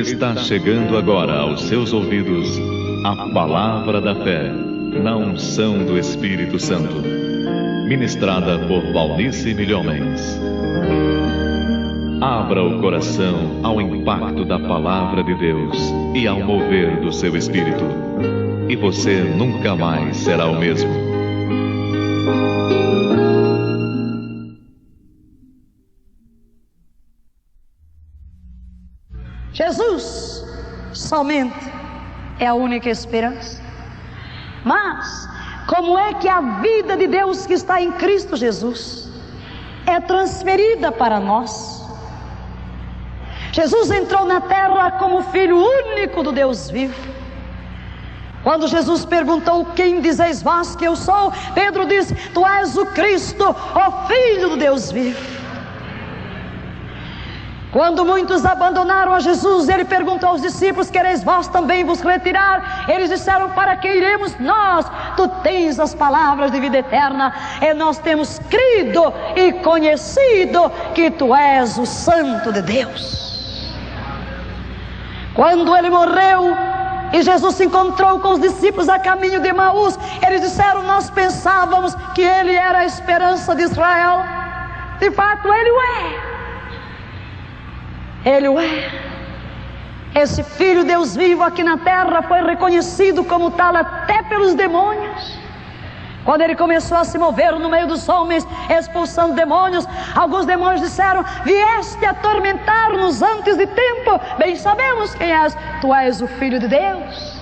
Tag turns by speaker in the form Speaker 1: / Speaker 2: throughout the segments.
Speaker 1: Está chegando agora aos seus ouvidos a Palavra da Fé, na unção do Espírito Santo, ministrada por Valnice Milhomens. Abra o coração ao impacto da Palavra de Deus e ao mover do seu Espírito, e você nunca mais será o mesmo.
Speaker 2: Jesus somente é a única esperança. Mas como é que a vida de Deus que está em Cristo Jesus é transferida para nós? Jesus entrou na terra como Filho único do Deus vivo. Quando Jesus perguntou: quem dizeis vós que eu sou? Pedro disse: tu és o Cristo, o Filho do Deus vivo. Quando muitos abandonaram a Jesus, ele perguntou aos discípulos: quereis vós também vos retirar? Eles disseram: para que iremos nós? Tu tens as palavras de vida eterna, e nós temos crido e conhecido que tu és o Santo de Deus. Quando ele morreu e Jesus se encontrou com os discípulos a caminho de Emaús, eles disseram: nós pensávamos que ele era a esperança de Israel. De fato, ele o é. Ele o é. Esse Filho Deus vivo aqui na terra foi reconhecido como tal até pelos demônios. Quando ele começou a se mover no meio dos homens, expulsando demônios, alguns demônios disseram: vieste atormentar-nos antes de tempo, bem sabemos quem és, tu és o Filho de Deus.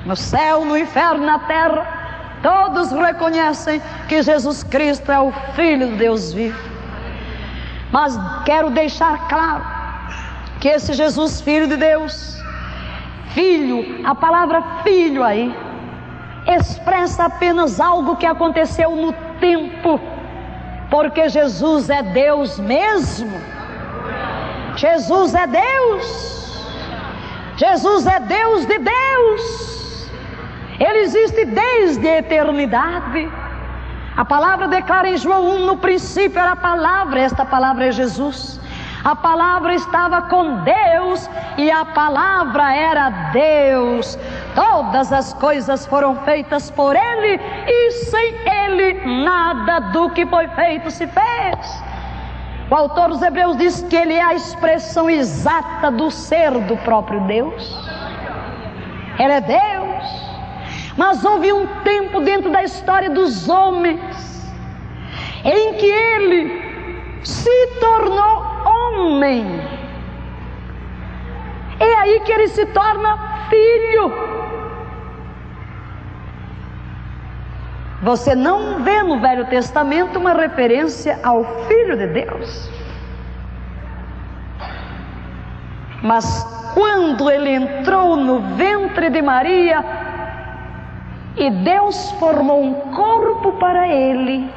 Speaker 2: No céu, no inferno, na terra, todos reconhecem que Jesus Cristo é o Filho de Deus vivo. Mas quero deixar claro que esse Jesus, Filho de Deus, filho, a palavra filho aí, expressa apenas algo que aconteceu no tempo, porque Jesus é Deus mesmo. Jesus é Deus. Jesus é Deus de Deus. Ele existe desde a eternidade. A palavra declara em João 1, no princípio era a palavra, esta palavra é Jesus. A palavra estava com Deus e a palavra era Deus. Todas as coisas foram feitas por Ele e sem Ele nada do que foi feito se fez. O autor dos Hebreus diz que Ele é a expressão exata do ser do próprio Deus. Ele é Deus. Mas houve um tempo dentro da história dos homens em que Ele se tornou homem. É aí que Ele se torna filho. Você não vê no Velho Testamento uma referência ao Filho de Deus. Mas quando Ele entrou no ventre de Maria e Deus formou um corpo para Ele,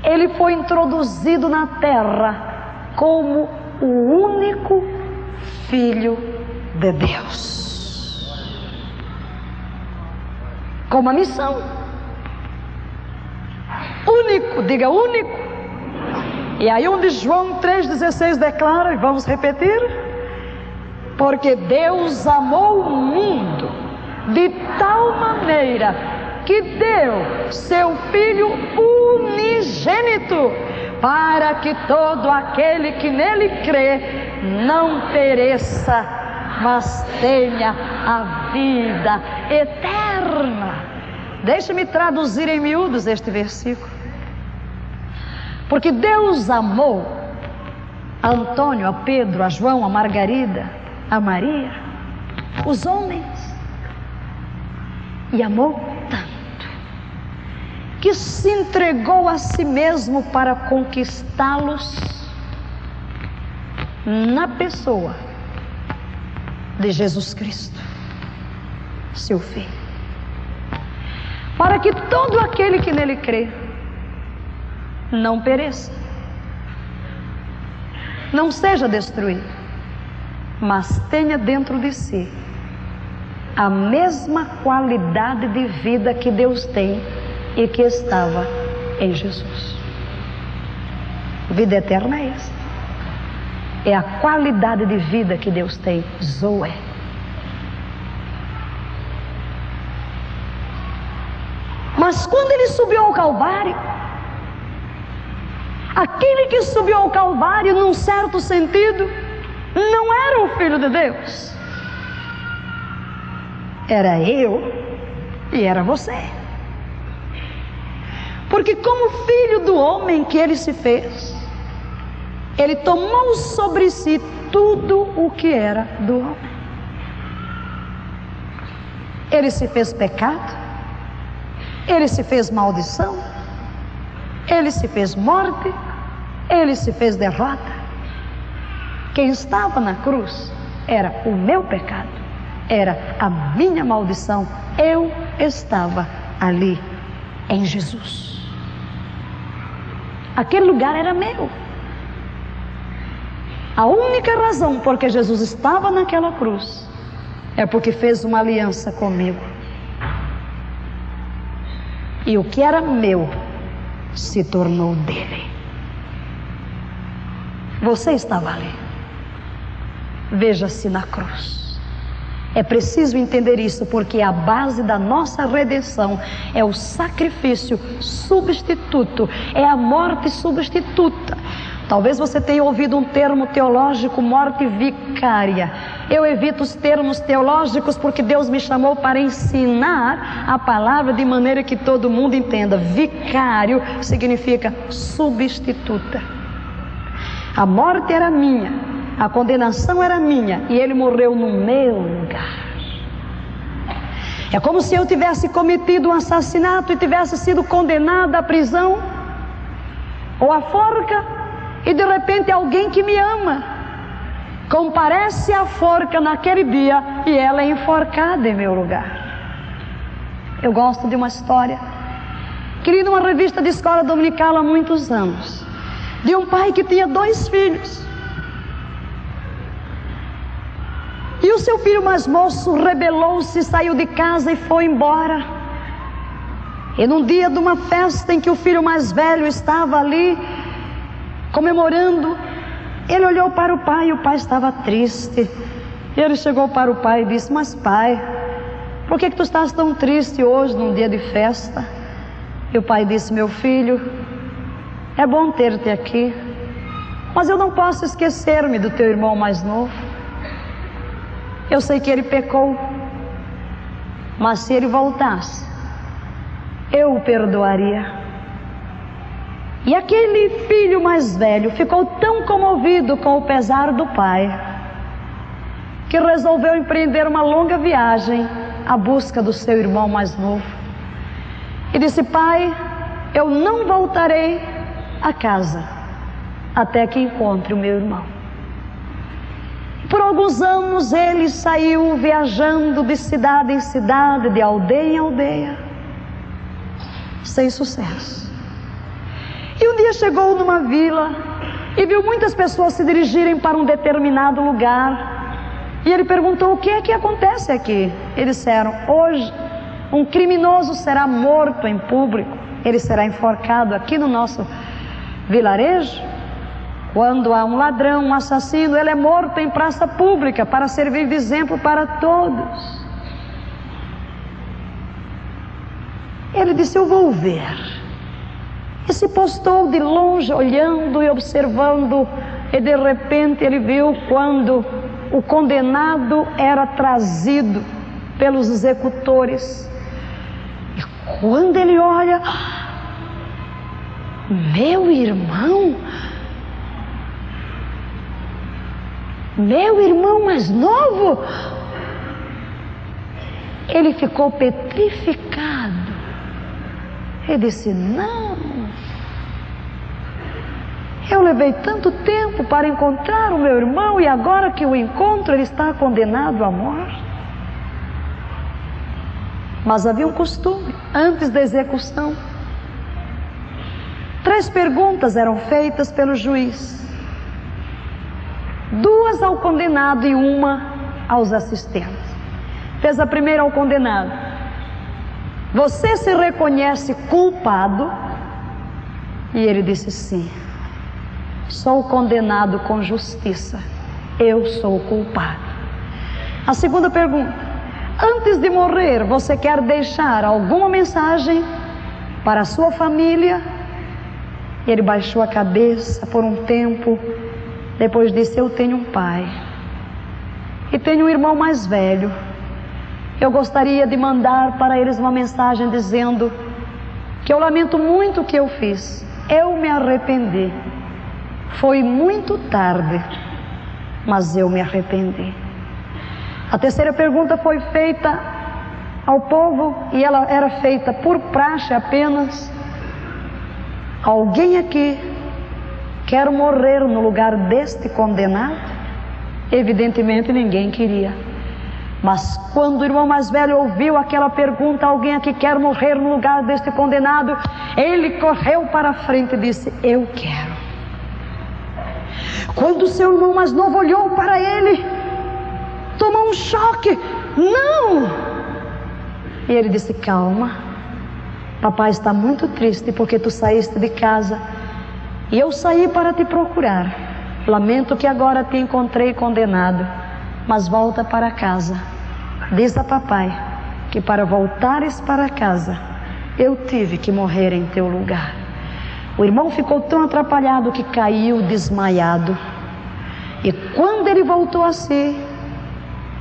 Speaker 2: Ele foi introduzido na terra como o único Filho de Deus, com uma missão. Único, diga único. E aí onde João 3,16 declara, e vamos repetir: porque Deus amou o mundo de tal maneira que deu seu Filho unigênito, para que todo aquele que nele crê não pereça, mas tenha a vida eterna. Deixe-me traduzir em miúdos este versículo. Porque Deus amou a Antônio, a Pedro, a João, a Margarida, a Maria, os homens, e amou tanto que se entregou a si mesmo para conquistá-los na pessoa de Jesus Cristo, seu Filho, para que todo aquele que nele crê não pereça, não seja destruído, mas tenha dentro de si a mesma qualidade de vida que Deus tem e que estava em Jesus. Vida eterna é esta. é a qualidade de vida que Deus tem, Zoe. Mas quando ele subiu ao Calvário, aquele que subiu ao Calvário, num certo sentido, não era o Filho de Deus. Era eu e era você. Porque como filho do homem que ele se fez, ele tomou sobre si tudo o que era do homem. Ele se fez pecado, ele se fez maldição, ele se fez morte, ele se fez derrota. Quem estava na cruz era o meu pecado, era a minha maldição. Eu estava ali em Jesus. Aquele lugar era meu. A única razão por que Jesus estava naquela cruz é porque fez uma aliança comigo. E o que era meu se tornou dele. Você estava ali. Veja-se na cruz. É preciso entender isso, porque a base da nossa redenção é o sacrifício substituto, é a morte substituta. Talvez você tenha ouvido um termo teológico, morte vicária. Eu evito os termos teológicos porque Deus me chamou para ensinar a palavra de maneira que todo mundo entenda. Vicário significa substituta. A morte era minha, a condenação era minha e ele morreu no meu lugar. É como se eu tivesse cometido um assassinato e tivesse sido condenado à prisão ou à forca. E de repente alguém que me ama comparece à forca naquele dia e ela é enforcada em meu lugar. Eu gosto de uma história que li numa revista de escola dominical há muitos anos, de um pai que tinha 2 filhos. E o seu filho mais moço rebelou-se, saiu de casa e foi embora. E num dia de uma festa em que o filho mais velho estava ali comemorando, ele olhou para o pai e o pai estava triste. E ele chegou para o pai e disse: mas pai, por que tu estás tão triste hoje num dia de festa? E o pai disse: meu filho, é bom ter-te aqui, mas eu não posso esquecer-me do teu irmão mais novo. Eu sei que ele pecou, mas se ele voltasse, eu o perdoaria. E aquele filho mais velho ficou tão comovido com o pesar do pai, que resolveu empreender uma longa viagem à busca do seu irmão mais novo. E disse: pai, eu não voltarei a casa até que encontre o meu irmão. Por alguns anos ele saiu viajando de cidade em cidade, de aldeia em aldeia, sem sucesso. E um dia chegou numa vila e viu muitas pessoas se dirigirem para um determinado lugar. E ele perguntou: o que é que acontece aqui? Eles disseram: hoje um criminoso será morto em público, ele será enforcado aqui no nosso vilarejo. Quando há um ladrão, um assassino, ele é morto em praça pública para servir de exemplo para todos. Ele disse: eu vou ver. E se postou de longe, olhando e observando, e de repente ele viu quando o condenado era trazido pelos executores. E quando ele olha, meu irmão mais novo, ele ficou petrificado. Ele disse: não, eu levei tanto tempo para encontrar o meu irmão e agora que o encontro ele está condenado à morte. Mas havia um costume antes da execução. 3 perguntas eram feitas pelo juiz, 2 ao condenado e 1 aos assistentes. Fez a primeira ao condenado: você se reconhece culpado? E ele disse: sim. sou condenado com justiça. Eu sou o culpado. A segunda pergunta: antes de morrer, você quer deixar alguma mensagem para a sua família? Ele baixou a cabeça por um tempo, depois disse: eu tenho um pai e tenho um irmão mais velho. Eu gostaria de mandar para eles uma mensagem dizendo que eu lamento muito o que eu fiz. Eu me arrependi. Foi muito tarde, mas eu me arrependi. A terceira pergunta foi feita ao povo e ela era feita por praxe apenas. Alguém aqui quer morrer no lugar deste condenado? Evidentemente ninguém queria. Mas quando o irmão mais velho ouviu aquela pergunta, alguém aqui quer morrer no lugar deste condenado, ele correu para a frente e disse: eu quero. Quando o seu irmão mais novo olhou para ele, tomou um choque. Não! E ele disse: calma, papai está muito triste porque tu saíste de casa e eu saí para te procurar. Lamento que agora te encontrei condenado, mas volta para casa. Diz a papai que para voltares para casa eu tive que morrer em teu lugar. O irmão ficou tão atrapalhado que caiu desmaiado. E quando ele voltou a si,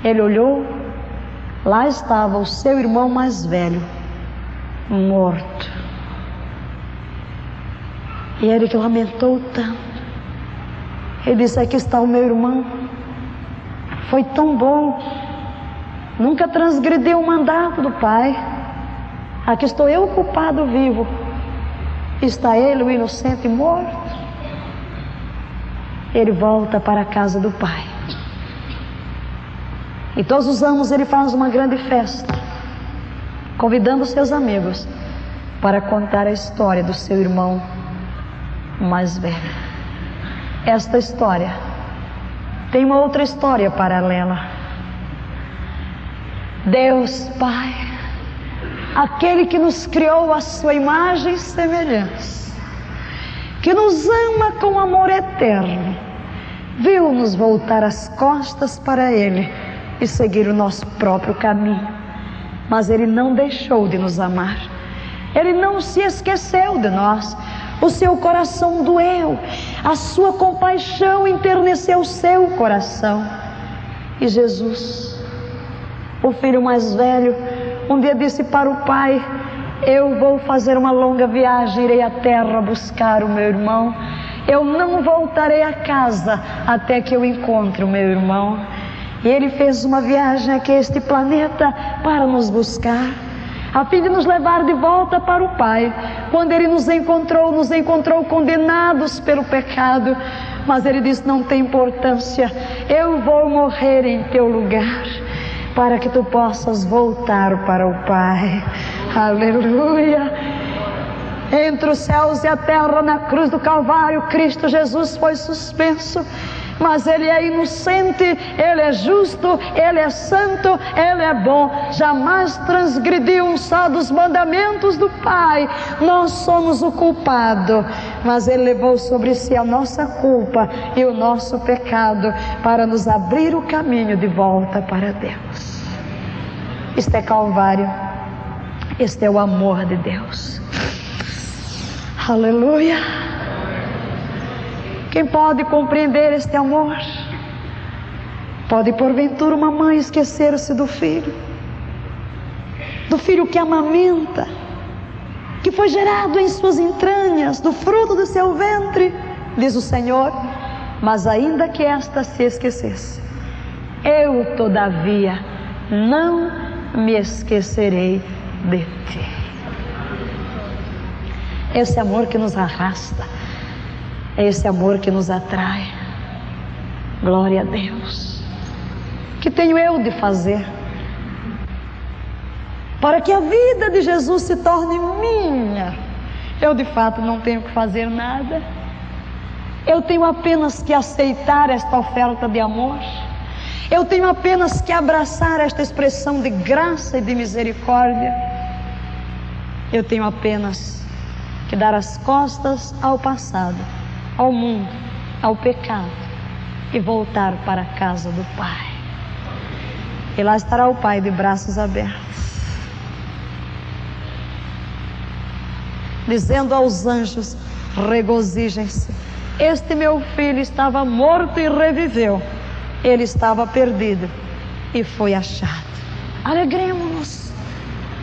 Speaker 2: ele olhou, lá estava o seu irmão mais velho, morto. E ele que lamentou tanto. Ele disse: aqui está o meu irmão, foi tão bom, nunca transgrediu o mandato do pai. Aqui estou eu, o culpado, vivo, está ele, o inocente, morto. Ele volta para a casa do pai. E todos os anos ele faz uma grande festa, convidando seus amigos para contar a história do seu irmão mais velho. Esta história tem uma outra história paralela. Deus Pai, aquele que nos criou à sua imagem e semelhança, que nos ama com amor eterno, viu-nos voltar as costas para Ele e seguir o nosso próprio caminho. Mas Ele não deixou de nos amar. Ele não se esqueceu de nós. O seu coração doeu, a sua compaixão enterneceu o seu coração. E Jesus, o filho mais velho, um dia disse para o pai: eu vou fazer uma longa viagem, irei à terra buscar o meu irmão. Eu não voltarei a casa até que eu encontre o meu irmão. E ele fez uma viagem aqui a este planeta para nos buscar, a fim de nos levar de volta para o Pai. Quando Ele nos encontrou condenados pelo pecado, mas Ele disse: não tem importância, eu vou morrer em teu lugar, para que tu possas voltar para o Pai. Aleluia! Entre os céus e a terra, na cruz do Calvário, Cristo Jesus foi suspenso. Mas Ele é inocente, Ele é justo, Ele é santo, Ele é bom. Jamais transgrediu um só dos mandamentos do Pai. Nós somos o culpado, mas Ele levou sobre si a nossa culpa e o nosso pecado para nos abrir o caminho de volta para Deus. Este é Calvário, este é o amor de Deus. Aleluia! Quem pode compreender este amor? Pode porventura uma mãe esquecer-se do filho que amamenta, que foi gerado em suas entranhas, do fruto do seu ventre, diz o Senhor. Mas ainda que esta se esquecesse, eu todavia não me esquecerei de ti. Esse amor que nos arrasta, é esse amor que nos atrai. Glória a Deus. Que tenho eu de fazer para que a vida de Jesus se torne minha? Eu de fato não tenho que fazer nada. Eu tenho apenas que aceitar esta oferta de amor. Eu tenho apenas que abraçar esta expressão de graça e de misericórdia. Eu tenho apenas que dar as costas ao passado, ao mundo, ao pecado e voltar para a casa do Pai. E lá estará o Pai de braços abertos, dizendo aos anjos: regozijem-se, este meu filho estava morto e reviveu, ele estava perdido e foi achado. Alegremos-nos.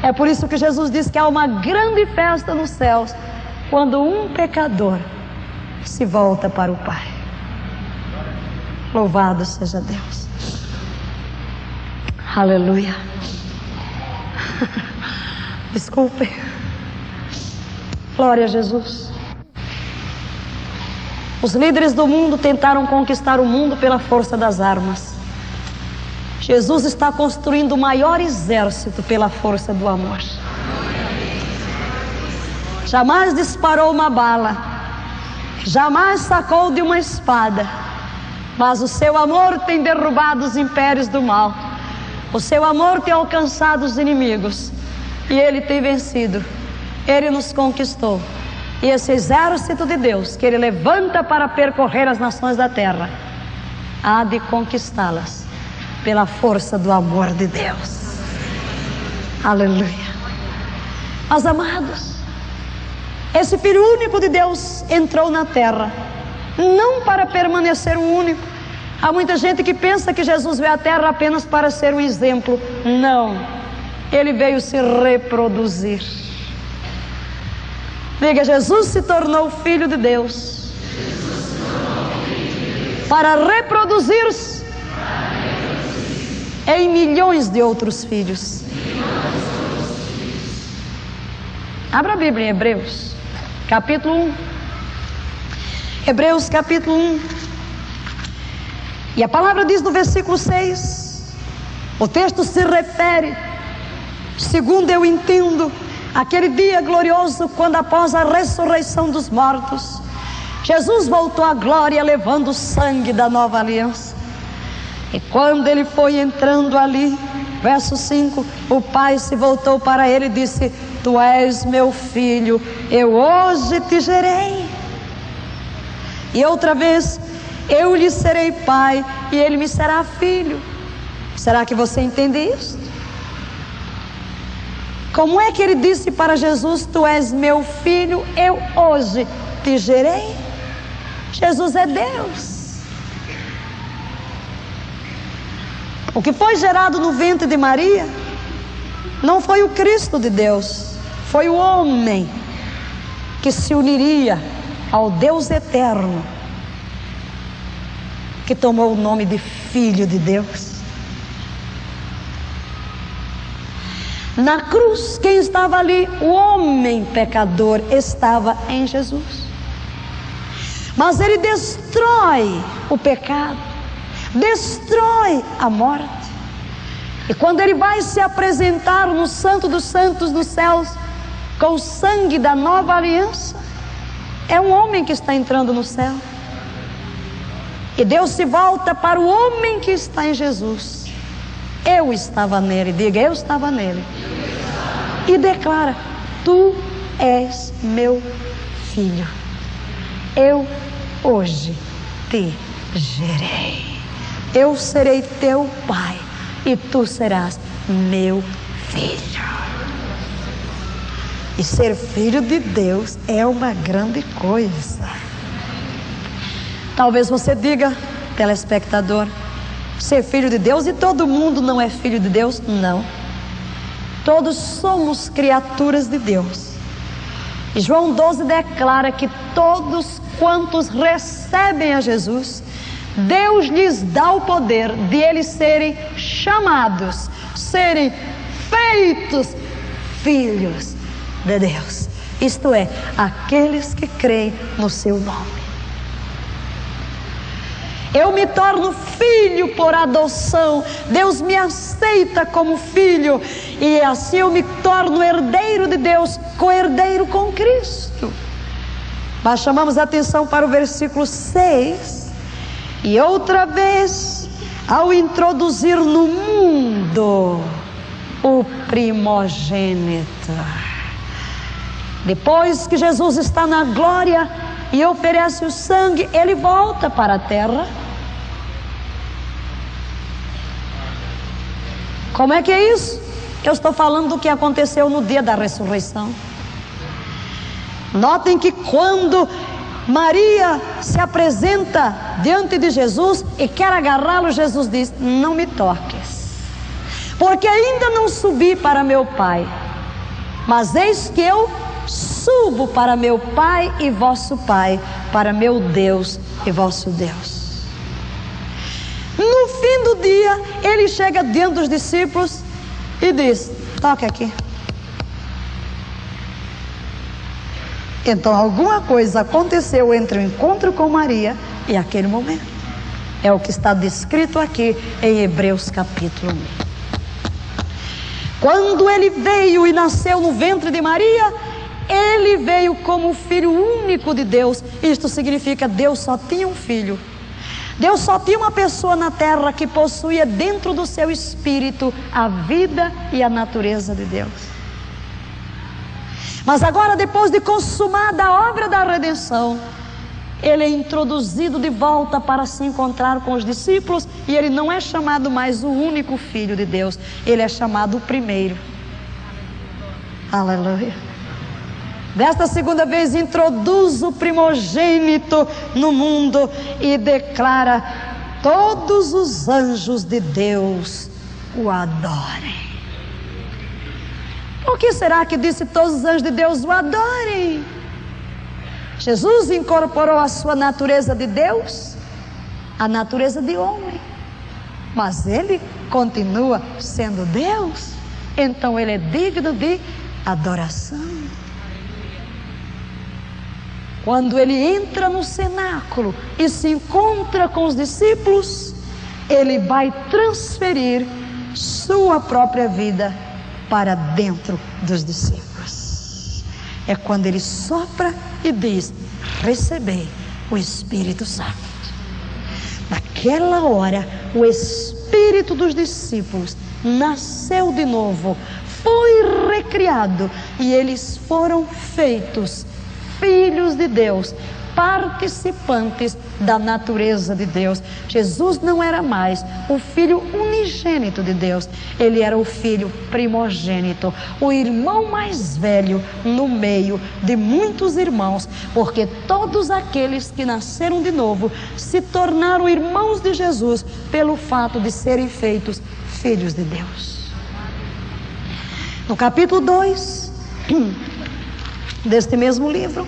Speaker 2: É por isso que Jesus diz que há uma grande festa nos céus quando um pecador se volta para o Pai. Louvado seja Deus. Aleluia. Desculpe. Glória a Jesus. Os líderes do mundo tentaram conquistar o mundo pela força das armas. Jesus está construindo o maior exército pela força do amor. Jamais disparou uma bala, jamais sacou de uma espada, mas o seu amor tem derrubado os impérios do mal. O seu amor tem alcançado os inimigos e Ele tem vencido. Ele nos conquistou. E esse exército de Deus que Ele levanta para percorrer as nações da terra, há de conquistá-las pela força do amor de Deus. Aleluia. Mas amados, esse Filho único de Deus entrou na terra não para permanecer um único. Há muita gente que pensa que Jesus veio à terra apenas para ser um exemplo. Não, Ele veio se reproduzir. Diga: Jesus se tornou Filho de Deus para reproduzir-se em milhões de outros filhos. Abra a Bíblia em Hebreus, capítulo 1. Hebreus, capítulo 1. E a palavra diz no versículo 6, o texto se refere, segundo eu entendo, aquele dia glorioso quando após a ressurreição dos mortos, Jesus voltou à glória levando o sangue da nova aliança. E quando Ele foi entrando ali, verso 5, o Pai se voltou para Ele e disse: Tu és meu filho, eu hoje te gerei. E outra vez: eu lhe serei pai e ele me será filho. Será que você entende isso? Como é que ele disse para Jesus: Tu és meu filho, eu hoje te gerei? Jesus é Deus. O que foi gerado no ventre de Maria não foi o Cristo de Deus, foi o homem que se uniria ao Deus eterno, que tomou o nome de Filho de Deus. Na cruz, quem estava ali? O homem pecador estava em Jesus. Mas Ele destrói o pecado, destrói a morte. E quando Ele vai se apresentar no Santo dos Santos dos céus, com o sangue da nova aliança, é um homem que está entrando no céu. E Deus se volta para o homem que está em Jesus. Eu estava nele, diga: eu estava nele. E declara: Tu és meu filho, eu hoje te gerei. Eu serei teu pai e tu serás meu filho. E ser filho de Deus é uma grande coisa. Talvez você diga, telespectador: ser filho de Deus e todo mundo não é filho de Deus? Não. Todos somos criaturas de Deus. E João 12 declara que todos quantos recebem a Jesus, Deus lhes dá o poder de eles serem chamados, serem feitos filhos de Deus. Isto é, aqueles que creem no seu nome. Eu me torno filho por adoção. Deus me aceita como filho. E assim eu me torno herdeiro de Deus, co-herdeiro com Cristo. Mas chamamos a atenção para o versículo 6. E outra vez, ao introduzir no mundo o primogênito. Depois que Jesus está na glória, e oferece o sangue, ele volta para a terra. Como é que é isso? Eu estou falando do que aconteceu no dia da ressurreição. Notem que quando Maria se apresenta diante de Jesus e quer agarrá-lo, Jesus diz: não me toques, porque ainda não subi para meu Pai, mas eis que eu subo para meu Pai e vosso Pai, para meu Deus e vosso Deus. No fim do dia, ele chega diante dos discípulos e diz: toque aqui. Então alguma coisa aconteceu entre o encontro com Maria e aquele momento. É o que está descrito aqui em Hebreus capítulo 1. Quando ele veio e nasceu no ventre de Maria, ele veio como o filho único de Deus. Isto significa: Deus só tinha um filho. Deus só tinha uma pessoa na terra que possuía dentro do seu espírito a vida e a natureza de Deus. Mas agora, depois de consumada a obra da redenção, ele é introduzido de volta para se encontrar com os discípulos, e ele não é chamado mais o único filho de Deus, ele é chamado o primeiro. Aleluia. Desta segunda vez introduz o primogênito no mundo e declara: todos os anjos de Deus o adorem. Por que será que disse todos os anjos de Deus o adorem? Jesus incorporou a sua natureza de Deus, a natureza de homem, mas ele continua sendo Deus, então ele é digno de adoração. Quando ele entra no cenáculo e se encontra com os discípulos, ele vai transferir sua própria vida para dentro dos discípulos. É quando ele sopra e diz: recebei o Espírito Santo. Naquela hora, o espírito dos discípulos nasceu de novo, foi recriado, e eles foram feitos filhos de Deus, participantes da natureza de Deus. Jesus não era mais o filho unigênito de Deus, ele era o filho primogênito, o irmão mais velho no meio de muitos irmãos, porque todos aqueles que nasceram de novo se tornaram irmãos de Jesus pelo fato de serem feitos filhos de Deus. No capítulo 2 deste mesmo livro,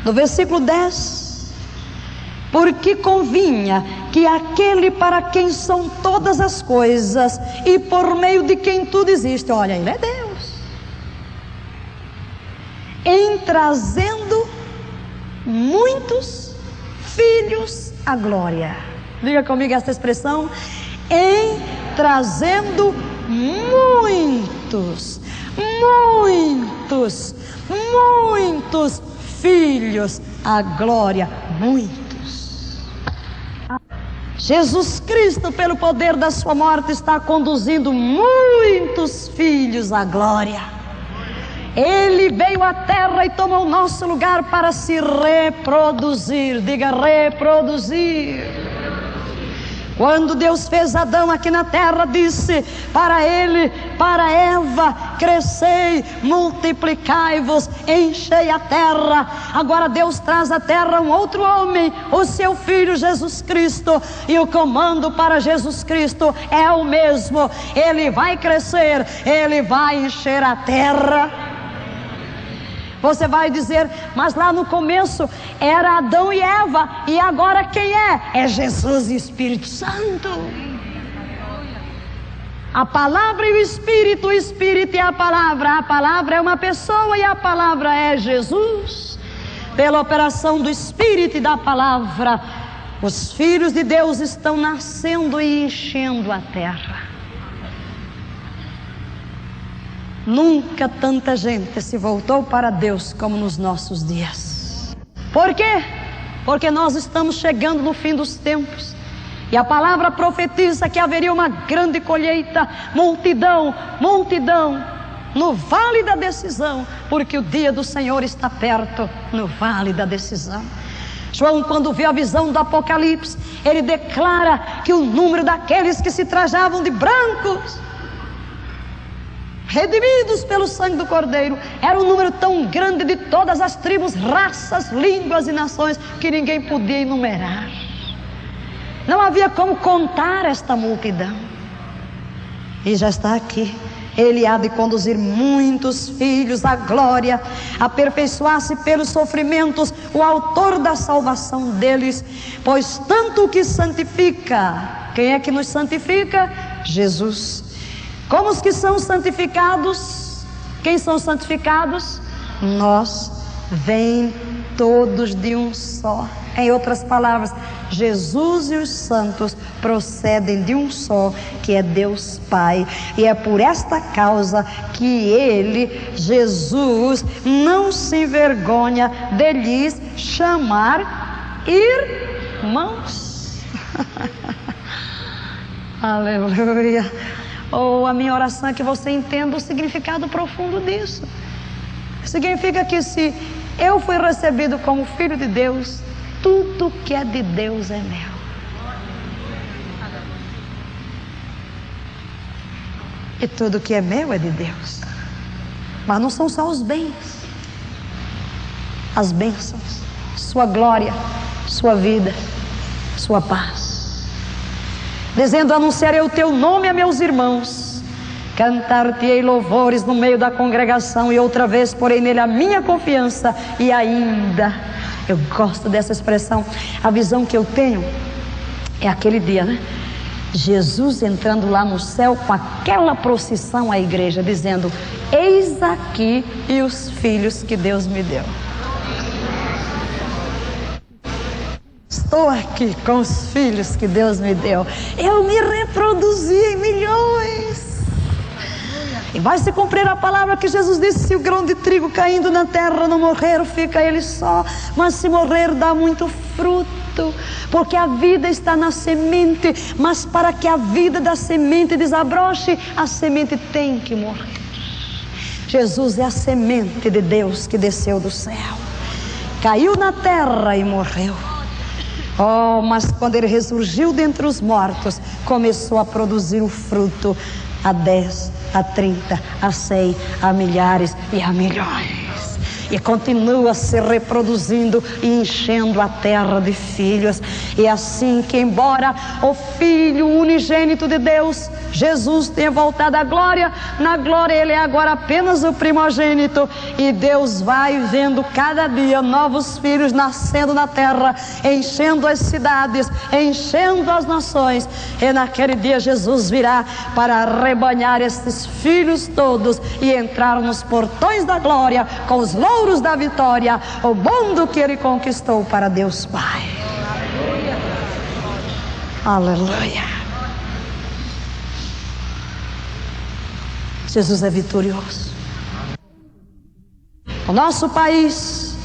Speaker 2: no versículo 10: porque convinha que aquele para quem são todas as coisas e por meio de quem tudo existe, olha, ele é Deus, em trazendo muitos filhos à glória. Diga comigo esta expressão: em trazendo muitos filhos à glória. Muitos. Jesus Cristo, pelo poder da sua morte, está conduzindo muitos filhos à glória. Ele veio à terra e tomou o nosso lugar para se reproduzir. Diga: reproduzir. Quando Deus fez Adão aqui na terra, disse para ele, para Eva: crescei, multiplicai-vos, enchei a terra. Agora Deus traz à terra um outro homem, o seu filho Jesus Cristo, e o comando para Jesus Cristo é o mesmo. Ele vai crescer, ele vai encher a terra. Você vai dizer: mas lá no começo era Adão e Eva, e agora quem é? É Jesus e o Espírito Santo. A palavra e o Espírito e a palavra é uma pessoa e a palavra é Jesus. Pela operação do Espírito e da palavra, os filhos de Deus estão nascendo e enchendo a terra. Nunca tanta gente se voltou para Deus como nos nossos dias. Por quê? Porque nós estamos chegando no fim dos tempos, e a palavra profetiza que haveria uma grande colheita, multidão no vale da decisão, porque o dia do Senhor está perto, no vale da decisão. João, quando vê a visão do Apocalipse, ele declara que o número daqueles que se trajavam de brancos, redimidos pelo sangue do Cordeiro, era um número tão grande de todas as tribos, raças, línguas e nações, que ninguém podia enumerar. Não havia como contar esta multidão. E já está aqui. Ele há de conduzir muitos filhos à glória, aperfeiçoar-se pelos sofrimentos o autor da salvação deles. Pois tanto o que santifica, quem é que nos santifica? Jesus. Como os que são santificados, quem são santificados? Nós. Vêm todos de um só. Em outras palavras, Jesus e os santos procedem de um só, que é Deus Pai. E é por esta causa que Ele, Jesus, não se envergonha de lhes chamar irmãos. Aleluia. Oh, a minha oração é que você entenda o significado profundo disso. Significa que se eu fui recebido como filho de Deus, tudo que é de Deus é meu. E tudo que é meu é de Deus. Mas não são só os bens, as bênçãos, sua glória, sua vida, sua paz. Dizendo: anunciarei o teu nome a meus irmãos, cantar-te-ei louvores no meio da congregação, e outra vez porei nele a minha confiança. E ainda, eu gosto dessa expressão, a visão que eu tenho é aquele dia, né? Jesus entrando lá no céu com aquela procissão à igreja, dizendo: eis aqui e os filhos que Deus me deu. Estou aqui com os filhos que Deus me deu. Eu me reproduzi em milhões. E vai se cumprir a palavra que Jesus disse: se o grão de trigo caindo na terra não morrer, fica ele só, mas se morrer dá muito fruto, porque a vida está na semente. Mas para que a vida da semente desabroche, a semente tem que morrer. Jesus é a semente de Deus que desceu do céu, caiu na terra e morreu. Oh, mas quando ele ressurgiu dentre os mortos, começou a produzir o fruto, a 10, a 30, a 100, a milhares e a milhões. E continua se reproduzindo e enchendo a terra de filhos. E assim que, embora o Filho unigênito de Deus, Jesus, tenha voltado à glória, na glória ele é agora apenas o primogênito. E Deus vai vendo cada dia novos filhos nascendo na terra, enchendo as cidades, enchendo as nações. E naquele dia Jesus virá para arrebanhar esses filhos todos e entrar nos portões da glória com os louros da vitória, o mundo que ele conquistou para Deus Pai. Aleluia. Jesus é vitorioso. No nosso país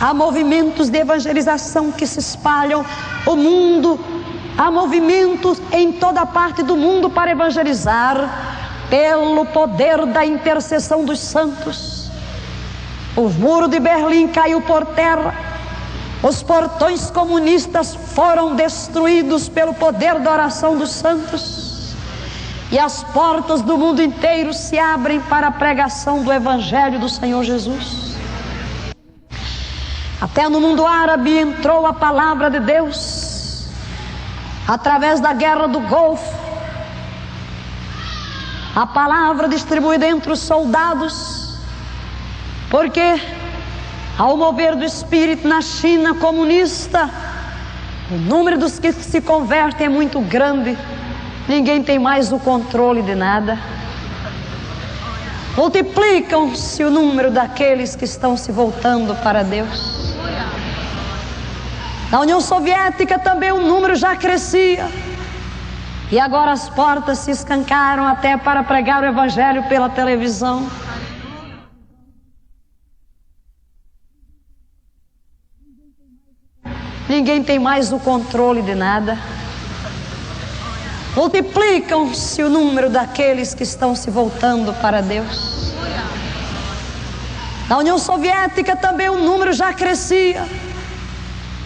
Speaker 2: há movimentos de evangelização que se espalham o mundo, há movimentos em toda parte do mundo para evangelizar pelo poder da intercessão dos santos. O muro de Berlim caiu por terra, os portões comunistas foram destruídos pelo poder da oração dos santos, e as portas do mundo inteiro se abrem para a pregação do Evangelho do Senhor Jesus. Até no mundo árabe entrou a palavra de Deus, através da guerra do Golfo, a palavra distribuída entre os soldados, porque ao mover do Espírito na China comunista, o número dos que se convertem é muito grande, ninguém tem mais o controle de nada. Multiplicam-se o número daqueles que estão se voltando para Deus. Na União Soviética também o número já crescia, e agora as portas se escancaram até para pregar o Evangelho pela televisão. Ninguém tem mais o controle de nada. multiplicam-se o número daqueles que estão se voltando para Deus. Na União Soviética também o número já crescia,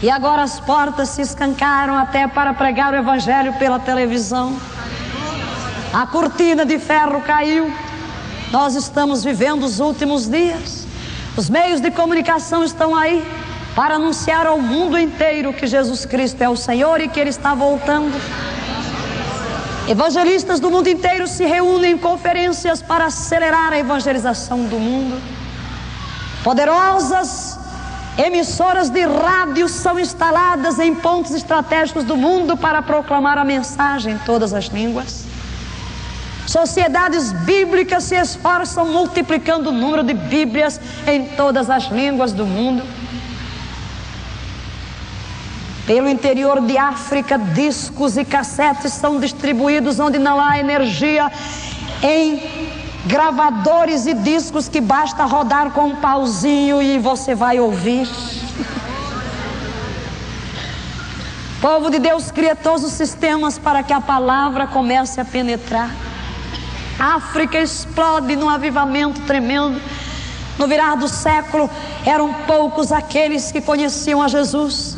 Speaker 2: e agora as portas se escancaram até para pregar o Evangelho pela televisão. A cortina de ferro caiu. Nós estamos vivendo os últimos dias. Os meios de comunicação estão aí para anunciar ao mundo inteiro que Jesus Cristo é o Senhor e que Ele está voltando. Evangelistas do mundo inteiro se reúnem em conferências para acelerar a evangelização do mundo. Poderosas emissoras de rádio são instaladas em pontos estratégicos do mundo para proclamar a mensagem em todas as línguas. Sociedades bíblicas se esforçam multiplicando o número de Bíblias em todas as línguas do mundo. Pelo interior de África, discos e cassetes são distribuídos onde não há energia, em gravadores e discos que basta rodar com um pauzinho e você vai ouvir. O povo de Deus cria todos os sistemas para que a palavra comece a penetrar. A África explode num avivamento tremendo. No virar do século, eram poucos aqueles que conheciam a Jesus.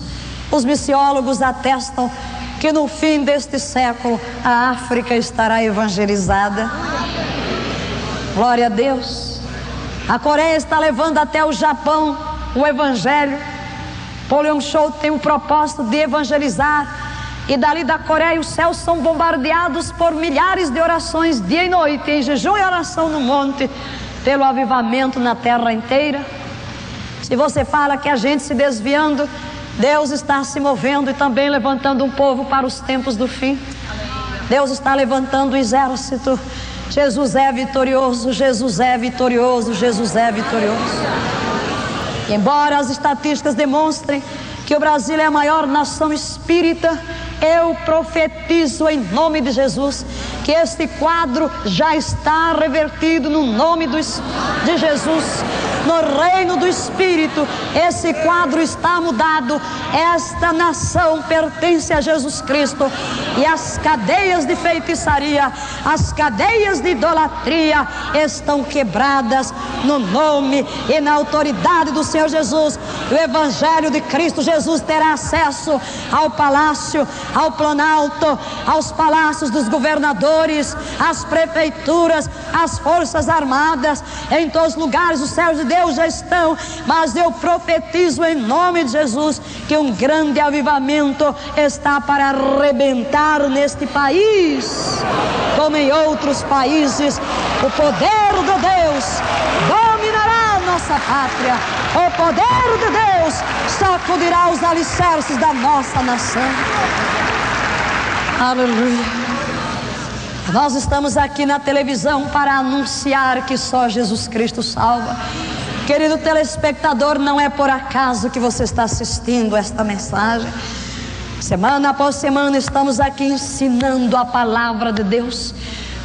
Speaker 2: Os missiólogos atestam que no fim deste século a África estará evangelizada. Glória a Deus. A Coreia está levando até o Japão o Evangelho. Paulo Show tem o propósito de evangelizar. E dali da Coreia os céus são bombardeados por milhares de orações dia e noite, em jejum e oração no monte, pelo avivamento na terra inteira. Se você fala que a gente se desviando, Deus está se movendo e também levantando um povo para os tempos do fim. Deus está levantando um exército. Jesus é vitorioso, Jesus é vitorioso, Jesus é vitorioso. E embora as estatísticas demonstrem que o Brasil é a maior nação espírita, eu profetizo em nome de Jesus que este quadro já está revertido no nome de Jesus. No reino do Espírito, esse quadro está mudado. Esta nação pertence a Jesus Cristo. E as cadeias de feitiçaria, as cadeias de idolatria estão quebradas no nome e na autoridade do Senhor Jesus. O Evangelho de Cristo Jesus terá acesso ao palácio, ao planalto, aos palácios dos governadores, às prefeituras, às forças armadas. Em todos os lugares os céus de Deus já estão, mas eu profetizo em nome de Jesus que um grande avivamento está para arrebentar neste país, como em outros países. O poder de Deus dominará a nossa pátria. O poder de Deus sacudirá os alicerces da nossa nação. Aleluia. Nós estamos aqui na televisão para anunciar que só Jesus Cristo salva. Querido telespectador, não é por acaso que você está assistindo esta mensagem. Semana após semana estamos aqui ensinando a palavra de Deus,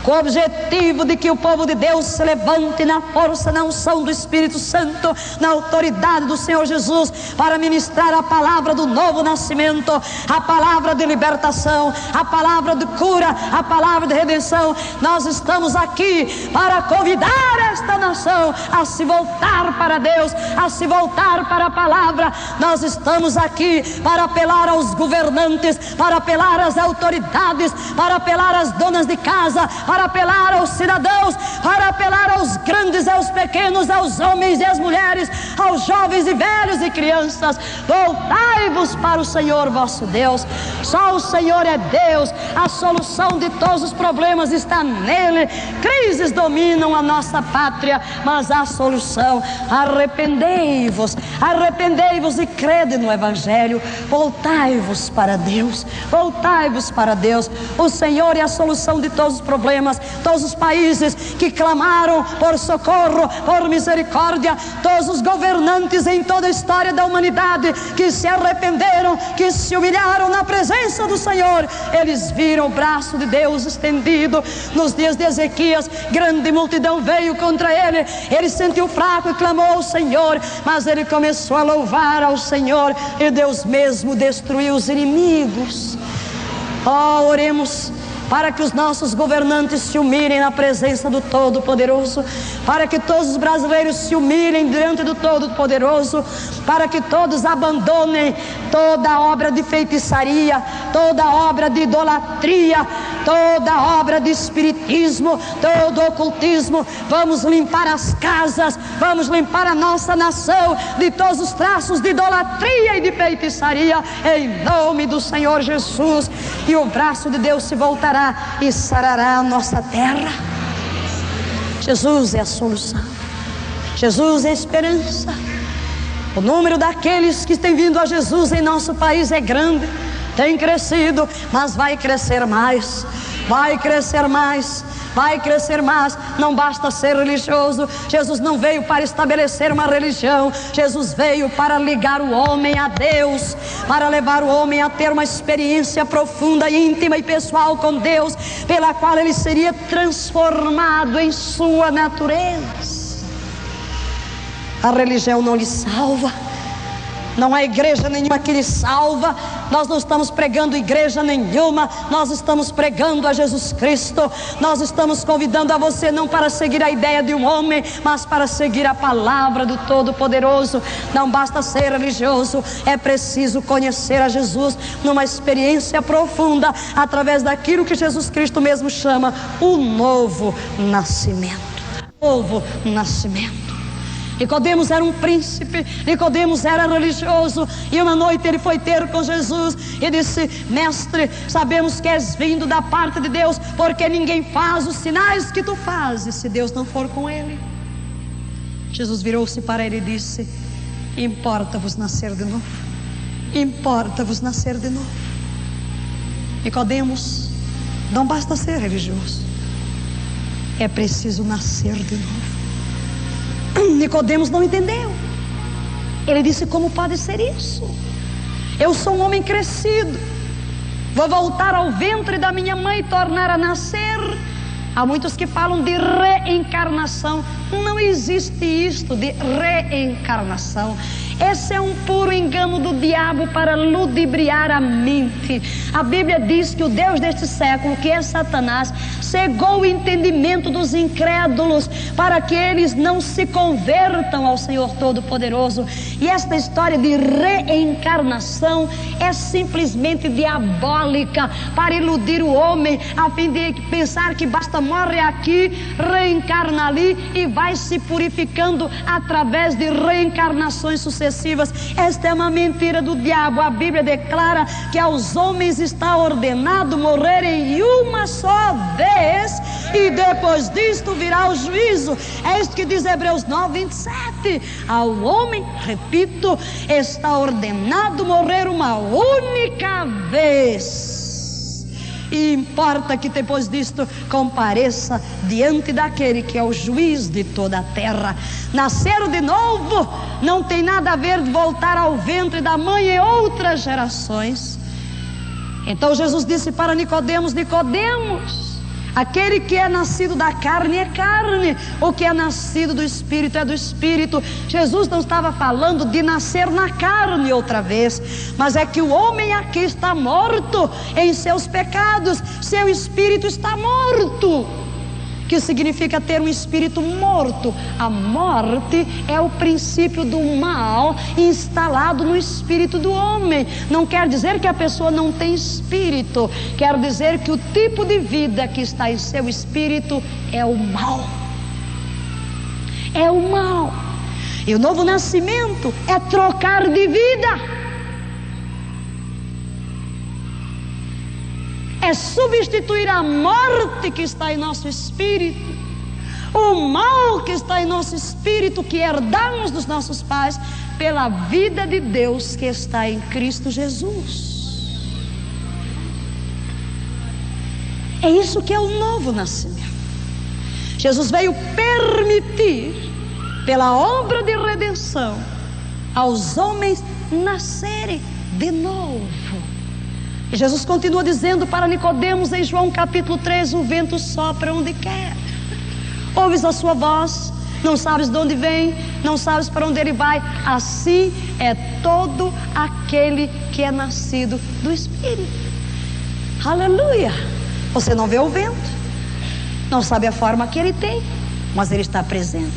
Speaker 2: com o objetivo de que o povo de Deus se levante na força, na unção do Espírito Santo, na autoridade do Senhor Jesus, para ministrar a palavra do novo nascimento, a palavra de libertação, a palavra de cura, a palavra de redenção. Nós estamos aqui para convidar esta nação a se voltar para Deus, a se voltar para a palavra. Nós estamos aqui para apelar aos governantes, para apelar às autoridades, para apelar às donas de casa, para apelar aos cidadãos, para apelar aos grandes e aos pequenos, aos homens e às mulheres, aos jovens e velhos e crianças. Voltai-vos para o Senhor vosso Deus. Só o Senhor é Deus. A solução de todos os problemas está nele. Crises dominam a nossa pátria, mas a solução: arrependei-vos, arrependei-vos e crede no Evangelho. Voltai-vos para Deus, voltai-vos para Deus. O Senhor é a solução de todos os problemas. Todos os países que clamaram por socorro, por misericórdia, todos os governantes em toda a história da humanidade que se arrependeram, que se humilharam na presença do Senhor, eles viram o braço de Deus estendido. Nos dias de Ezequias, grande multidão veio contra ele, ele sentiu fraco e clamou ao Senhor, mas ele começou a louvar ao Senhor e Deus mesmo destruiu os inimigos. Oh, oremos para que os nossos governantes se humilhem na presença do Todo-Poderoso, para que todos os brasileiros se humilhem diante do Todo-Poderoso, para que todos abandonem toda obra de feitiçaria, toda obra de idolatria, toda obra de espiritismo, todo ocultismo. Vamos limpar as casas, vamos limpar a nossa nação de todos os traços de idolatria e de feitiçaria, em nome do Senhor Jesus. E o braço de Deus se voltará e sarará a nossa terra. Jesus é a solução, Jesus é a esperança. O número daqueles que têm vindo a Jesus em nosso país é grande, tem crescido, mas vai crescer mais, vai crescer mais, vai crescer mais. Não basta ser religioso. Jesus não veio para estabelecer uma religião, Jesus veio para ligar o homem a Deus, para levar o homem a ter uma experiência profunda, íntima e pessoal com Deus, pela qual ele seria transformado em sua natureza. A religião não lhe salva, não há igreja nenhuma que lhe salva. Nós não estamos pregando igreja nenhuma, nós estamos pregando a Jesus Cristo. Nós estamos convidando a você não para seguir a ideia de um homem, mas para seguir a palavra do Todo-Poderoso. Não basta ser religioso, é preciso conhecer a Jesus numa experiência profunda, através daquilo que Jesus Cristo mesmo chama o novo nascimento. Novo nascimento. Nicodemos era um príncipe, Nicodemos era religioso, e uma noite ele foi ter com Jesus e disse: mestre, sabemos que és vindo da parte de Deus, porque ninguém faz os sinais que tu fazes se Deus não for com ele. Jesus virou-se para ele e disse: importa-vos nascer de novo, importa-vos nascer de novo. Nicodemos, não basta ser religioso, é preciso nascer de novo. Nicodemos não entendeu. Ele disse: como pode ser isso? Eu sou um homem crescido, vou voltar ao ventre da minha mãe e tornar a nascer. Há muitos que falam de reencarnação. Não existe isto de reencarnação. Esse é um puro engano do diabo para ludibriar a mente. A Bíblia diz que o Deus deste século, que é Satanás, cegou o entendimento dos incrédulos para que eles não se convertam ao Senhor Todo-Poderoso. E esta história de reencarnação é simplesmente diabólica, para iludir o homem, a fim de pensar que basta morrer aqui, reencarna ali e vai se purificando através de reencarnações sucessivas. Esta é uma mentira do diabo. A Bíblia declara que aos homens está ordenado morrerem uma só vez, e depois disto virá o juízo. É isto que diz Hebreus 9:27. Ao homem, repito, está ordenado morrer uma única vez, e importa que depois disto compareça diante daquele que é o juiz de toda a terra. Nascer de novo não tem nada a ver de voltar ao ventre da mãe em outras gerações. Então Jesus disse para Nicodemos: Nicodemos, aquele que é nascido da carne é carne, o que é nascido do Espírito é do Espírito. Jesus não estava falando de nascer na carne outra vez, mas é que o homem aqui está morto em seus pecados, seu espírito está morto. Que significa ter um espírito morto? A morte é o princípio do mal instalado no espírito do homem. Não quer dizer que a pessoa não tem espírito, quer dizer que o tipo de vida que está em seu espírito é o mal. É o mal. E o novo nascimento é trocar de vida, é substituir a morte que está em nosso espírito, o mal que está em nosso espírito, que herdamos dos nossos pais, pela vida de Deus que está em Cristo Jesus. É isso que é o novo nascimento. Jesus veio permitir, pela obra de redenção, aos homens nascerem de novo. E Jesus continua dizendo para Nicodemos em João capítulo 3: o vento sopra onde quer, ouves a sua voz, não sabes de onde vem, não sabes para onde ele vai. Assim é todo aquele que é nascido do Espírito. Aleluia! Você não vê o vento, não sabe a forma que ele tem, mas ele está presente.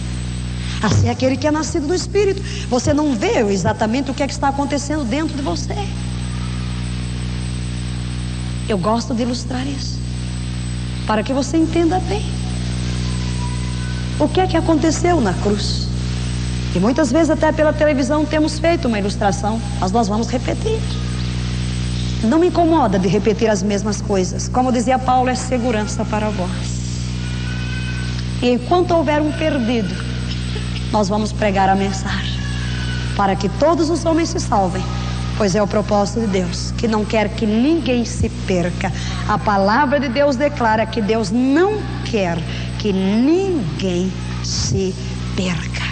Speaker 2: Assim é aquele que é nascido do Espírito. Você não vê exatamente o que é que está acontecendo dentro de você. Eu gosto de ilustrar isso, para que você entenda bem o que é que aconteceu na cruz. E muitas vezes até pela televisão temos feito uma ilustração, mas nós vamos repetir. Não me incomoda de repetir as mesmas coisas. Como dizia Paulo, é segurança para vós. E enquanto houver um perdido, nós vamos pregar a mensagem, para que todos os homens se salvem, pois é o propósito de Deus, que não quer que ninguém se perca. A palavra de Deus declara que Deus não quer que ninguém se perca.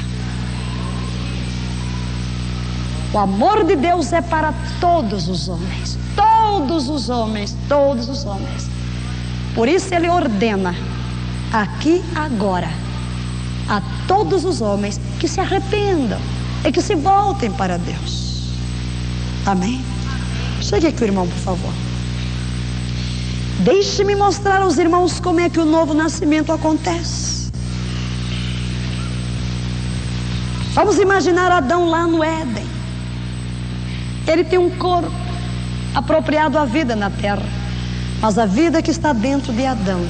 Speaker 2: O amor de Deus é para todos os homens, todos os homens, todos os homens. Por isso Ele ordena, aqui agora, a todos os homens que se arrependam e que se voltem para Deus. Amém? Chegue aqui, irmão, por favor. Deixe-me mostrar aos irmãos como é que o novo nascimento acontece. Vamos imaginar Adão lá no Éden. Ele tem um corpo apropriado à vida na terra, mas a vida que está dentro de Adão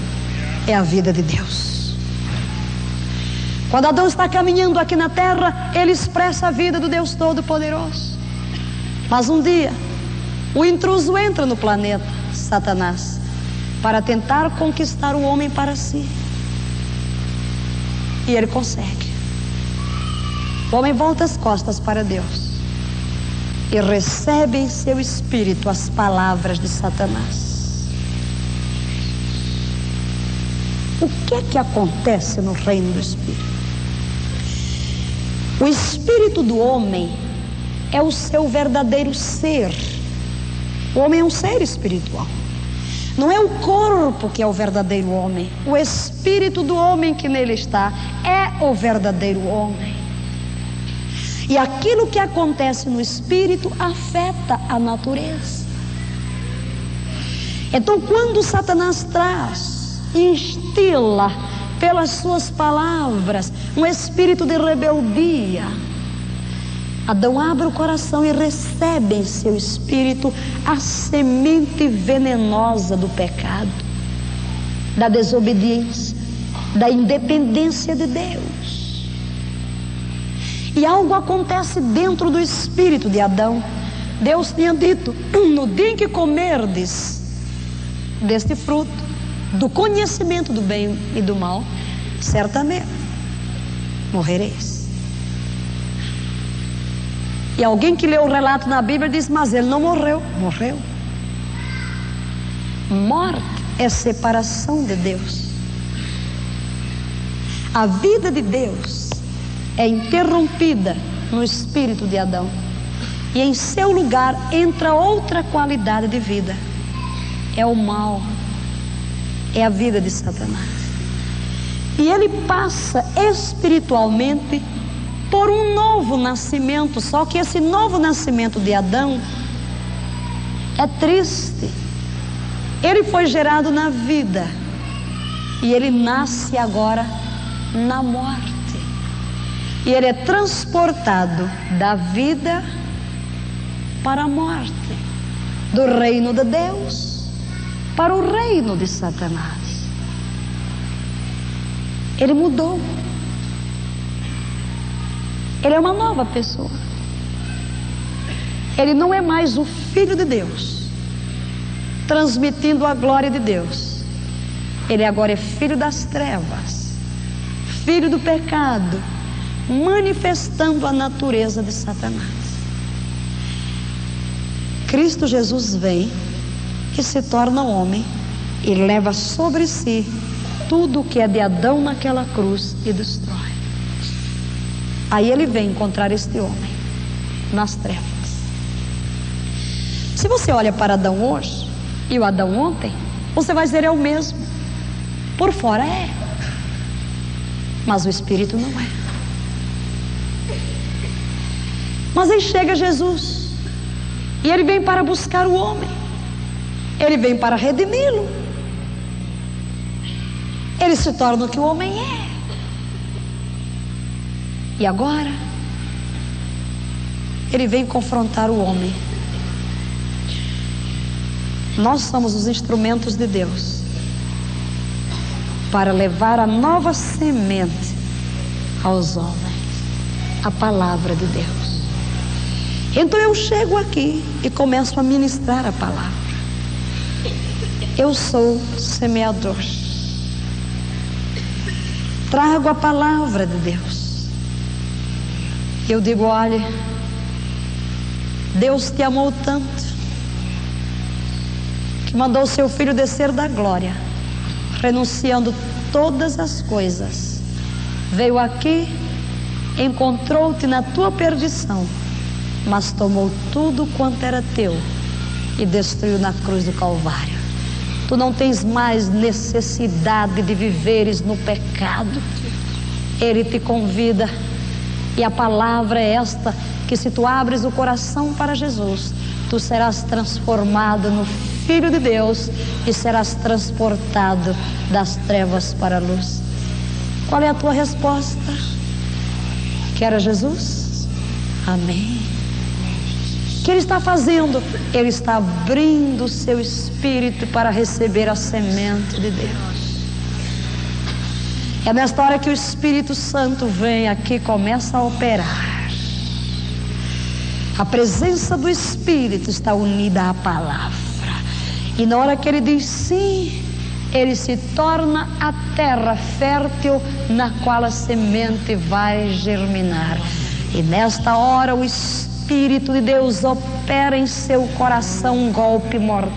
Speaker 2: é a vida de Deus. Quando Adão está caminhando aqui na terra, ele expressa a vida do Deus Todo-Poderoso. Mas um dia, o intruso entra no planeta, Satanás, para tentar conquistar o homem para si. E ele consegue. O homem volta as costas para Deus e recebe em seu espírito as palavras de Satanás. O que é que acontece no reino do Espírito? O espírito do homem é o seu verdadeiro ser. O homem é um ser espiritual. Não é o corpo que é o verdadeiro homem. O espírito do homem que nele está é o verdadeiro homem. E aquilo que acontece no espírito afeta a natureza. Então, quando Satanás traz, instila pelas suas palavras um espírito de rebeldia, Adão abre o coração e recebe em seu espírito a semente venenosa do pecado, da desobediência, da independência de Deus. E algo acontece dentro do espírito de Adão. Deus tinha dito: no dia em que comerdes deste fruto, do conhecimento do bem e do mal, certamente morrereis. E alguém que leu o relato na Bíblia diz: mas ele não morreu. Morreu. Morte é separação de Deus. A vida de Deus é interrompida no espírito de Adão, e em seu lugar entra outra qualidade de vida. É o mal, é a vida de Satanás. E ele passa espiritualmente por um novo nascimento. Só que esse novo nascimento de Adão é triste. Ele foi gerado na vida e ele nasce agora na morte. E ele é transportado da vida para a morte, do reino de Deus para o reino de Satanás. Ele mudou. Ele é uma nova pessoa. Ele não é mais o Filho de Deus, transmitindo a glória de Deus. Ele agora é filho das trevas, filho do pecado, manifestando a natureza de Satanás. Cristo Jesus vem e se torna homem e leva sobre si tudo o que é de Adão naquela cruz e destrói. Aí ele vem encontrar este homem nas trevas. Se você olha para Adão hoje e o Adão ontem, você vai dizer: é o mesmo. Por fora é, mas o espírito não é. Mas aí chega Jesus e ele vem para buscar o homem. Ele vem para redimi-lo. ele se torna o que o homem é. E agora, ele vem confrontar o homem. Nós somos os instrumentos de Deus para levar a nova semente aos homens, a palavra de Deus. Então eu chego aqui e começo a ministrar a palavra. Eu sou semeador. Trago a palavra de Deus. Eu digo: olha, Deus te amou tanto que mandou o seu filho descer da glória, renunciando todas as coisas. Veio aqui, encontrou-te na tua perdição, mas tomou tudo quanto era teu e destruiu na cruz do Calvário. Tu não tens mais necessidade de viveres no pecado. Ele te convida, e a palavra é esta, que se tu abres o coração para Jesus, tu serás transformado no Filho de Deus e serás transportado das trevas para a luz. Qual é a tua resposta? Quer Jesus? Amém. O que ele está fazendo? Ele está abrindo o seu espírito para receber a semente de Deus. É nesta hora que o Espírito Santo vem aqui e começa a operar. A presença do Espírito está unida à palavra. E na hora que ele diz sim, ele se torna a terra fértil na qual a semente vai germinar. E nesta hora o Espírito de Deus opera em seu coração um golpe mortal.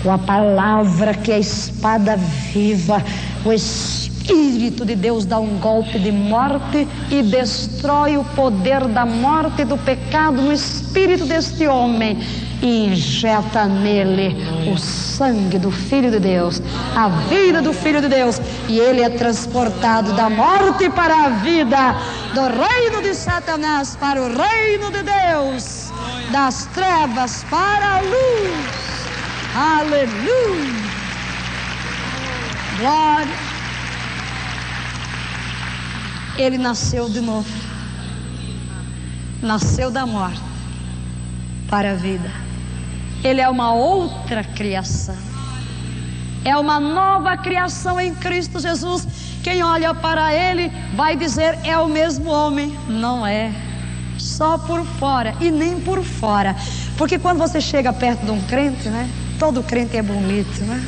Speaker 2: Com a palavra que é a espada viva, o Espírito de Deus dá um golpe de morte e destrói o poder da morte e do pecado no espírito deste homem e injeta nele o sangue do Filho de Deus, a vida do Filho de Deus, e ele é transportado da morte para a vida, do reino de Satanás para o reino de Deus, das trevas para a luz. Aleluia! Glória! Ele nasceu de novo, nasceu da morte para a vida. Ele é uma outra criação, é uma nova criação em Cristo Jesus. Quem olha para ele vai dizer: é o mesmo homem. Não é, só por fora, e nem por fora, porque quando você chega perto de um crente, né? Todo crente é bonito, né?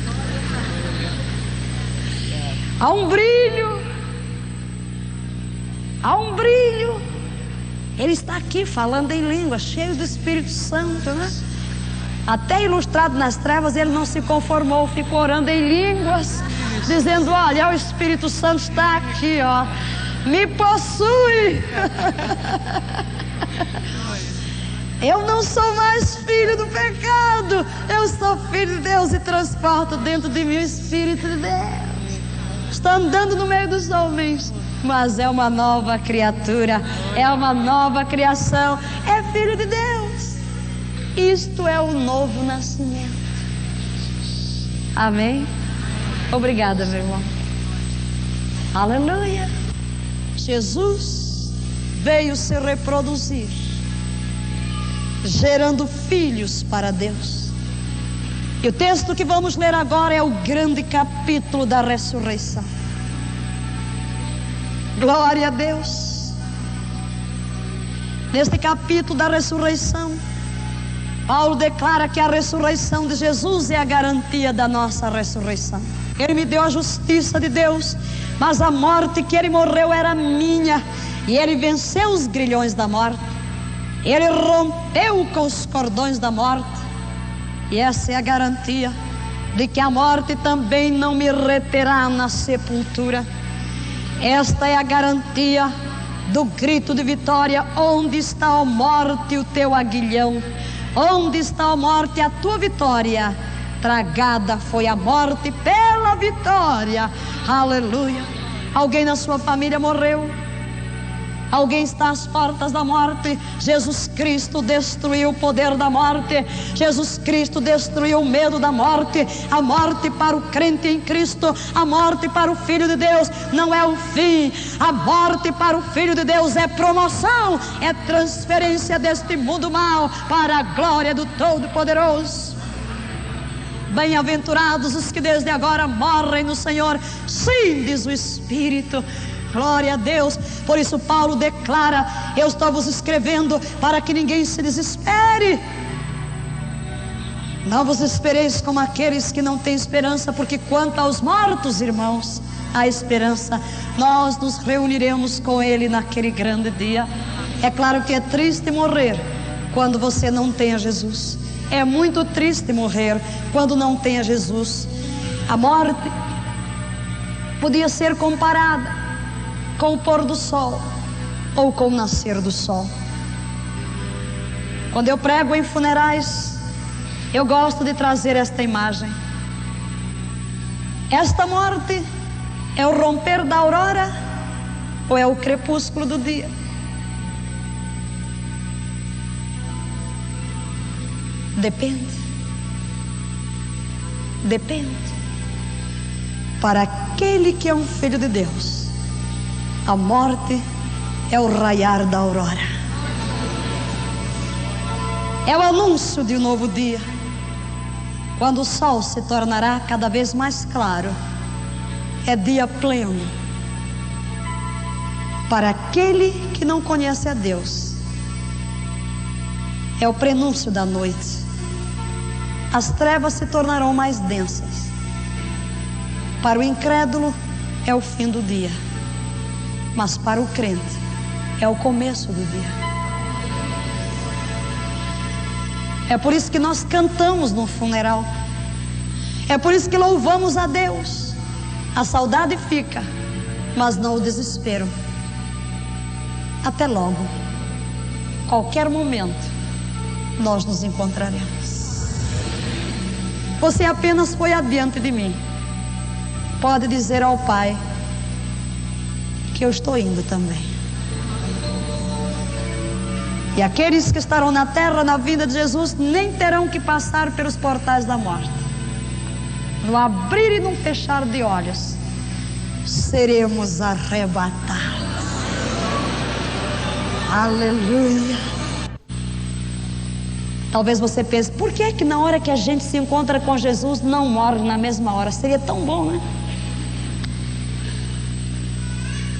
Speaker 2: Há um brilho, há um brilho. Ele está aqui falando em língua, cheio do Espírito Santo, né? Até ilustrado nas trevas, ele não se conformou, ficou orando em línguas, dizendo: olha, o Espírito Santo está aqui, ó, me possui. Eu não sou mais filho do pecado, eu sou filho de Deus e transporto dentro de mim o Espírito de Deus. Está andando no meio dos homens, mas é uma nova criatura, é uma nova criação, é filho de Deus. Isto é o novo nascimento. Amém? Obrigada, meu irmão. Aleluia. Jesus veio se reproduzir, gerando filhos para Deus. E o texto que vamos ler agora é o grande capítulo da ressurreição. Glória a Deus. Neste capítulo da ressurreição, Paulo declara que a ressurreição de Jesus é a garantia da nossa ressurreição. Ele me deu a justiça de Deus, mas a morte que ele morreu era minha, e ele venceu os grilhões da morte. Ele rompeu com os cordões da morte, e essa é a garantia de que a morte também não me reterá na sepultura. Esta é a garantia do grito de vitória: onde está a morte o teu aguilhão? Onde está a morte a tua vitória? Tragada foi a morte pela vitória. Aleluia. Alguém na sua família morreu? Alguém está às portas da morte. Jesus Cristo destruiu o poder da morte. Jesus Cristo destruiu o medo da morte. A morte para o crente em Cristo, a morte para o Filho de Deus não é o fim. A morte para o Filho de Deus é promoção, é transferência deste mundo mal para a glória do Todo-Poderoso. Bem-aventurados os que desde agora morrem no Senhor. Sim, diz o Espírito. Glória a Deus. Por isso Paulo declara: eu estou vos escrevendo para que ninguém se desespere. Não vos espereis como aqueles que não têm esperança, porque quanto aos mortos, irmãos, há esperança. Nós nos reuniremos com Ele naquele grande dia. É claro que é triste morrer quando você não tem a Jesus. É muito triste morrer quando não tem a Jesus. A morte podia ser comparada com o pôr do sol ou com o nascer do sol. Quando eu prego em funerais, eu gosto de trazer esta imagem. Esta morte é o romper da aurora ou é o crepúsculo do dia? Depende. Depende. Para aquele que é um filho de Deus, a morte é o raiar da aurora. É o anúncio de um novo dia, quando o sol se tornará cada vez mais claro. É dia pleno. Para aquele que não conhece a Deus, é o prenúncio da noite. As trevas se tornarão mais densas. Para o incrédulo é o fim do dia, mas para o crente é o começo do dia. É por isso que nós cantamos no funeral. É por isso que louvamos a Deus. A saudade fica, mas não o desespero. Até logo. Qualquer momento nós nos encontraremos. Você apenas foi adiante de mim. Pode dizer ao Pai que eu estou indo também. E aqueles que estarão na terra na vinda de Jesus nem terão que passar pelos portais da morte. No abrir e no fechar de olhos, seremos arrebatados. Aleluia. Talvez você pense: por que é que na hora que a gente se encontra com Jesus não morre na mesma hora? Seria tão bom, né?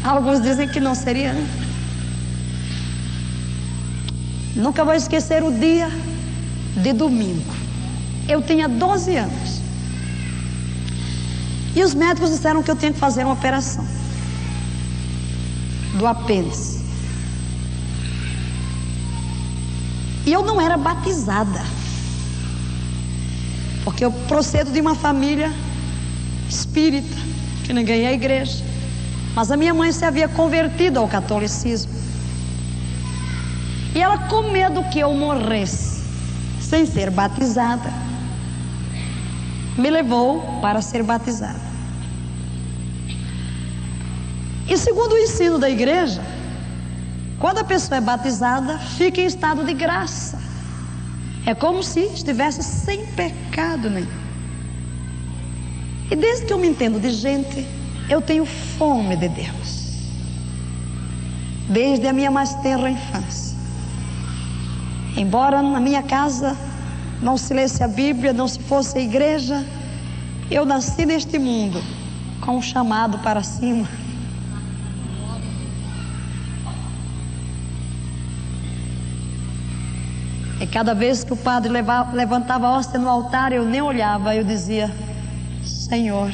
Speaker 2: Alguns dizem que não seria, né? Nunca vou esquecer o dia de domingo. Eu tinha 12 anos. E os médicos disseram que eu tinha que fazer uma operação do apêndice. E eu não era batizada, porque eu procedo de uma família espírita, que ninguém é igreja. Mas a minha mãe se havia convertido ao catolicismo. E ela, com medo que eu morresse sem ser batizada, me levou para ser batizada. E segundo o ensino da igreja, quando a pessoa é batizada, fica em estado de graça. É como se estivesse sem pecado nenhum. E desde que eu me entendo de gente, eu tenho fome de Deus. Desde a minha mais tenra infância. Embora na minha casa não se lesse a Bíblia, não se fosse a igreja, eu nasci neste mundo com um chamado para cima. E cada vez que o padre levantava a hóstia no altar, eu nem olhava, eu dizia: Senhor,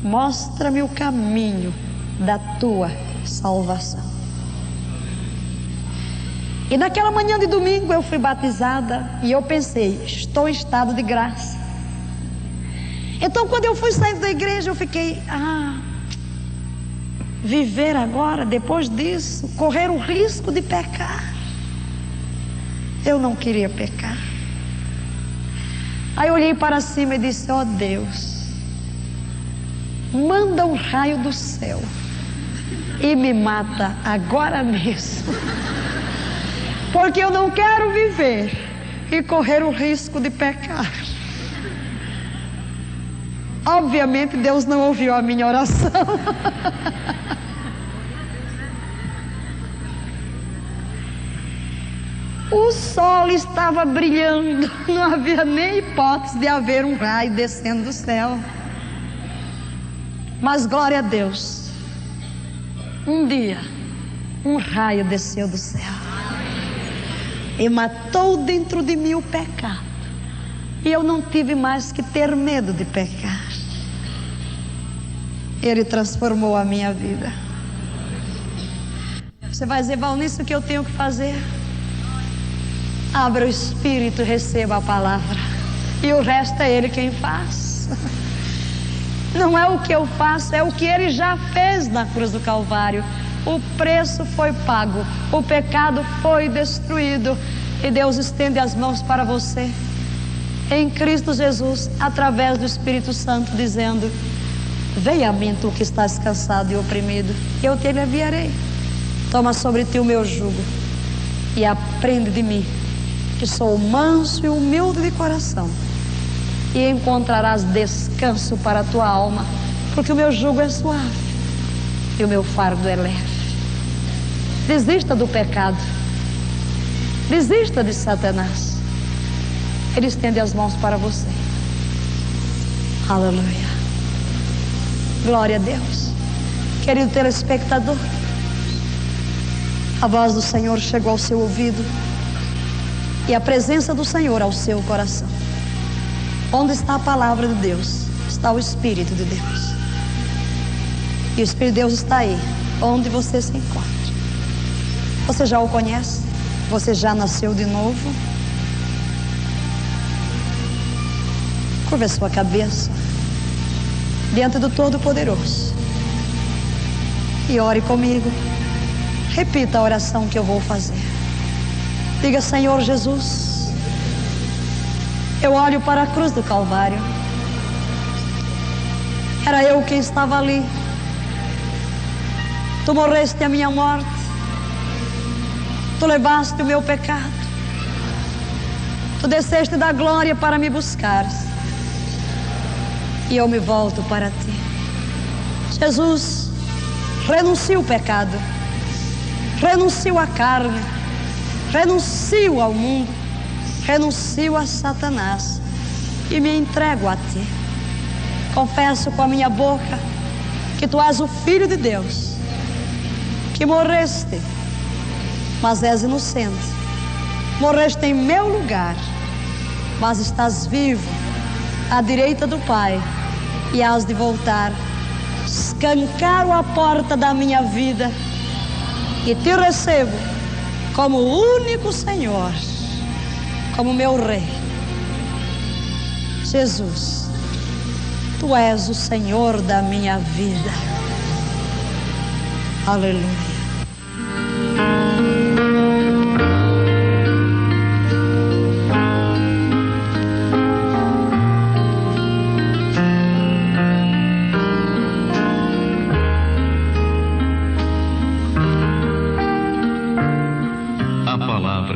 Speaker 2: mostra-me o caminho da tua salvação. E naquela manhã de domingo eu fui batizada e eu pensei: estou em estado de graça. Então quando eu fui saindo da igreja, eu fiquei: viver agora, depois disso, correr o risco de pecar. Eu não queria pecar. Aí eu olhei para cima e disse: ó Deus, manda um raio do céu e me mata agora mesmo. Porque eu não quero viver e correr o risco de pecar. Obviamente Deus não ouviu a minha oração. O sol estava brilhando, não havia nem hipótese de haver um raio descendo do céu. Mas glória a Deus, um dia um raio desceu do céu e matou dentro de mim o pecado, e eu não tive mais que ter medo de pecar. Ele transformou a minha vida. Você vai dizer: Valnice, o que eu tenho que fazer? Abra o Espírito e receba a palavra, e o resto é Ele quem faz. Não é o que eu faço, é o que Ele já fez na cruz do Calvário. O preço foi pago, o pecado foi destruído, e Deus estende as mãos para você em Cristo Jesus, através do Espírito Santo, dizendo: venha a mim, tu que estás cansado e oprimido, eu te aliviarei. Toma sobre ti o meu jugo e aprende de mim, que sou manso e humilde de coração, e encontrarás descanso para a tua alma, porque o meu jugo é suave e o meu fardo é leve. Desista do pecado, desista de Satanás. Ele estende as mãos para você. Aleluia, glória a Deus. Querido telespectador, a voz do Senhor chegou ao seu ouvido, e a presença do Senhor ao seu coração. Onde está a palavra de Deus, está o Espírito de Deus. E o Espírito de Deus está aí, onde você se encontra. Você já o conhece? Você já nasceu de novo? Curva a sua cabeça diante do Todo-Poderoso e ore comigo. Repita a oração que eu vou fazer. Diga: Senhor Jesus, eu olho para a cruz do Calvário. Era eu quem estava ali. Tu morreste a minha morte. Tu levaste o meu pecado. Tu desceste da glória para me buscar. E eu me volto para ti. Jesus, renuncio ao pecado, renuncio à carne, renuncio ao mundo, renuncio a Satanás e me entrego a ti. Confesso com a minha boca que tu és o Filho de Deus, que morreste, mas és inocente. Morreste em meu lugar, mas estás vivo à direita do Pai, e hás de voltar. Escancaro a porta da minha vida e te recebo como o único Senhor, como meu Rei. Jesus, tu és o Senhor da minha vida. Aleluia.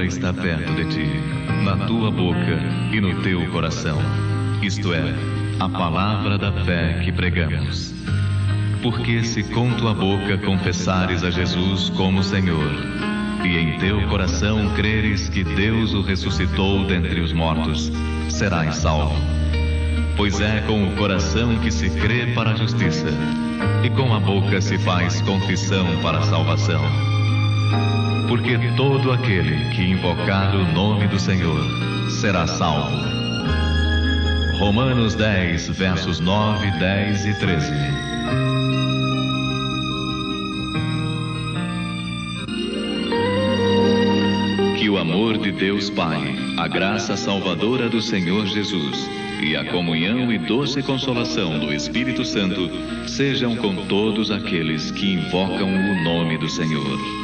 Speaker 1: Está perto de ti, na tua boca e no teu coração. Isto é, a palavra da fé que pregamos. Porque se com tua boca confessares a Jesus como Senhor, e em teu coração creres que Deus o ressuscitou dentre os mortos, serás salvo. Pois é com o coração que se crê para a justiça, e com a boca se faz confissão para a salvação. Porque todo aquele que invocar o nome do Senhor será salvo. Romanos 10, versos 9, 10 e 13. Que o amor de Deus Pai, a graça salvadora do Senhor Jesus e a comunhão e doce consolação do Espírito Santo sejam com todos aqueles que invocam o nome do Senhor.